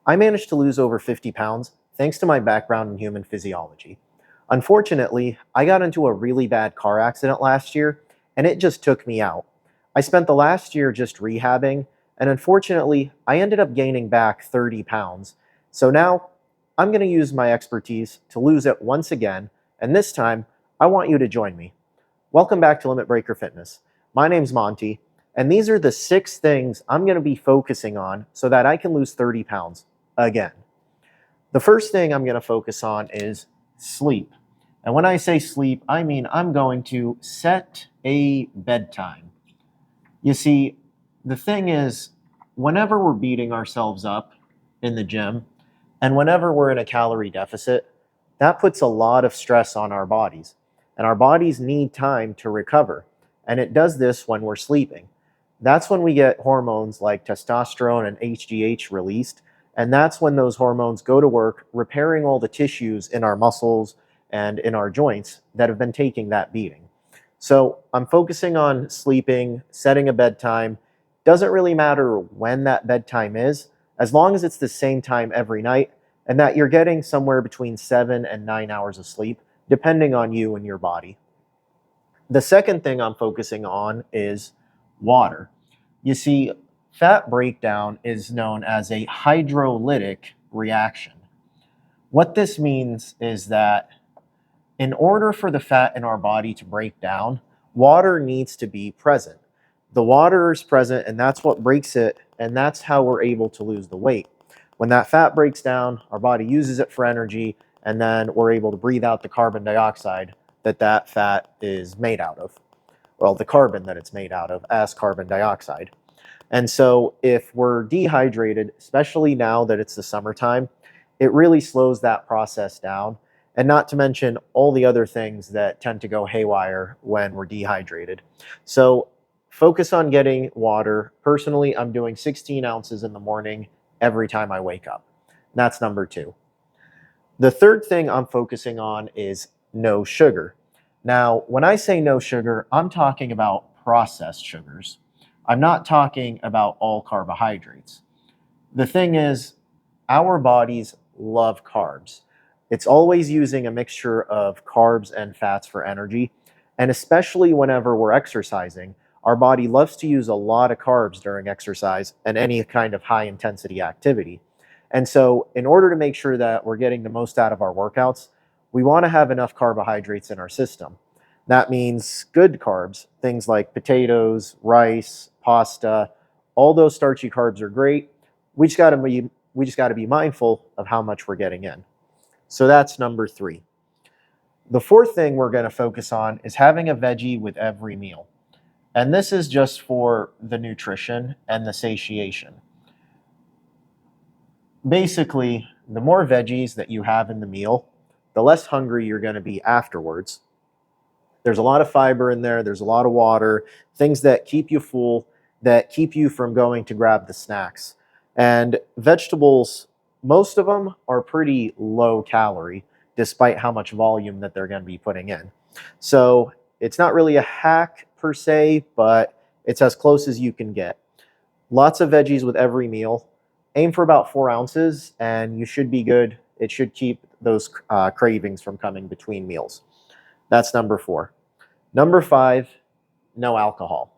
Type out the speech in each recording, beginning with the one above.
I managed to lose over 50 pounds thanks to my background in human physiology. Unfortunately, I got into a really bad car accident last year, and it just took me out. I spent the last year just rehabbing, and unfortunately, I ended up gaining back 30 pounds. So now, I'm going to use my expertise to lose it once again, and this time, I want you to join me. Welcome back to Limit Breaker Fitness. My name's Monty, and these are the 6 things I'm going to be focusing on so that I can lose 30 pounds again. The first thing I'm going to focus on is sleep. And when I say sleep, I mean I'm going to set a bedtime. You see, the thing is, whenever we're beating ourselves up in the gym and whenever we're in a calorie deficit, that puts a lot of stress on our bodies. And our bodies need time to recover. And it does this when we're sleeping. That's when we get hormones like testosterone and HGH released. And that's when those hormones go to work repairing all the tissues in our muscles and in our joints that have been taking that beating. So I'm focusing on sleeping, setting a bedtime. Doesn't really matter when that bedtime is, as long as it's the same time every night and that you're getting somewhere between 7 and 9 hours of sleep, depending on you and your body. The second thing I'm focusing on is water. You see, fat breakdown is known as a hydrolytic reaction. What this means is that in order for the fat in our body to break down, water needs to be present. The water is present, and that's what breaks it, and that's how we're able to lose the weight. When that fat breaks down, our body uses it for energy, and then we're able to breathe out the carbon dioxide that fat is made out of. Well, the carbon that it's made out of as carbon dioxide. And so if we're dehydrated, especially now that it's the summertime, it really slows that process down. And not to mention all the other things that tend to go haywire when we're dehydrated. So focus on getting water. Personally, I'm doing 16 ounces in the morning every time I wake up. That's number 2. The third thing I'm focusing on is no sugar. Now, when I say no sugar, I'm talking about processed sugars. I'm not talking about all carbohydrates. The thing is, our bodies love carbs. It's always using a mixture of carbs and fats for energy. And especially whenever we're exercising, our body loves to use a lot of carbs during exercise and any kind of high intensity activity. And so, in order to make sure that we're getting the most out of our workouts, we want to have enough carbohydrates in our system. That means good carbs, things like potatoes, rice, pasta, all those starchy carbs are great. We just got to be mindful of how much we're getting in. So that's number 3. The fourth thing we're going to focus on is having a veggie with every meal. And this is just for the nutrition and the satiation. Basically, the more veggies that you have in the meal, the less hungry you're going to be afterwards. There's a lot of fiber in there, there's a lot of water, things that keep you full, that keep you from going to grab the snacks. And vegetables, most of them are pretty low calorie, despite how much volume that they're going to be putting in. So it's not really a hack per se, but it's as close as you can get. Lots of veggies with every meal. Aim for about 4 ounces, and you should be good. It should keep those cravings from coming between meals. That's number 4. Number 5, no alcohol.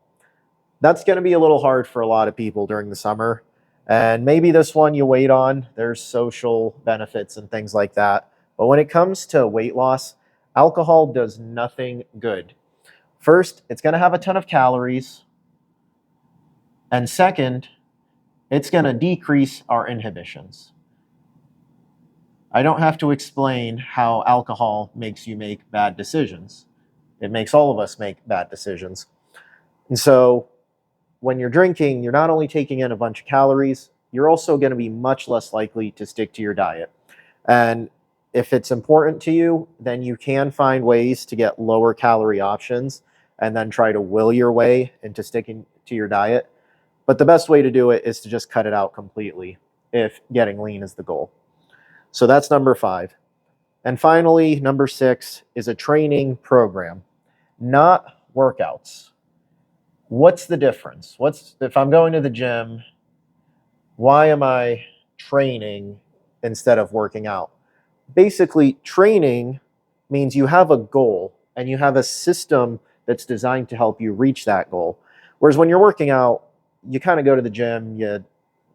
That's going to be a little hard for a lot of people during the summer. And maybe this one you wait on. There's social benefits and things like that. But when it comes to weight loss, alcohol does nothing good. First, it's going to have a ton of calories. And second, it's going to decrease our inhibitions. I don't have to explain how alcohol makes you make bad decisions. It makes all of us make bad decisions. And so when you're drinking, you're not only taking in a bunch of calories, you're also going to be much less likely to stick to your diet. And if it's important to you, then you can find ways to get lower calorie options and then try to will your way into sticking to your diet. But the best way to do it is to just cut it out completely if getting lean is the goal. So that's number 5. And finally, number 6 is a training program, not workouts. What's the difference? If I'm going to the gym, why am I training instead of working out. Basically, training means you have a goal and you have a system that's designed to help you reach that goal. Whereas when you're working out, you kind of go to the gym, you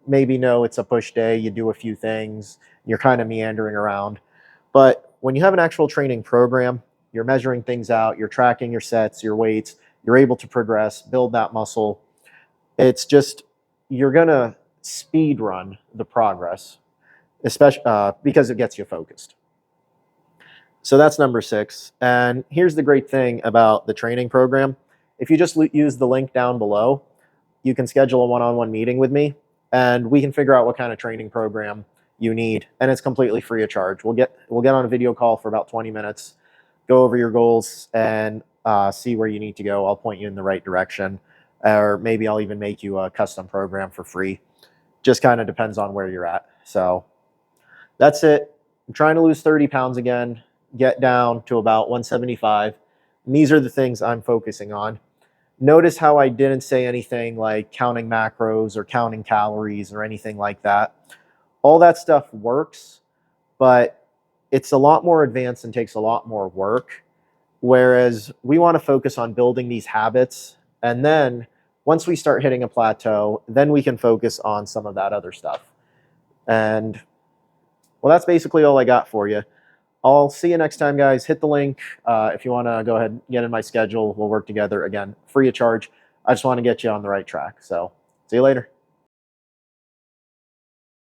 maybe know it's a push day, you do a few things, you're kind of meandering around. But when you have an actual training program, you're measuring things out, you're tracking your sets, your weights, you're able to progress, build that muscle. It's just, you're going to speed run the progress, especially because it gets you focused. So that's number 6. And here's the great thing about the training program. If you just use the link down below, you can schedule a one-on-one meeting with me and we can figure out what kind of training program you need. And it's completely free of charge. We'll get on a video call for about 20 minutes, go over your goals and see where you need to go. I'll point you in the right direction, or maybe I'll even make you a custom program for free. Just kind of depends on where you're at. So that's it. I'm trying to lose 30 pounds again, get down to about 175. And these are the things I'm focusing on. Notice how I didn't say anything like counting macros or counting calories or anything like that. All that stuff works, but it's a lot more advanced and takes a lot more work. Whereas we want to focus on building these habits. And then once we start hitting a plateau, then we can focus on some of that other stuff. And well, that's basically all I got for you. I'll see you next time, guys. Hit the link if you want to go ahead and get in my schedule. We'll work together again, free of charge. I just want to get you on the right track. So see you later.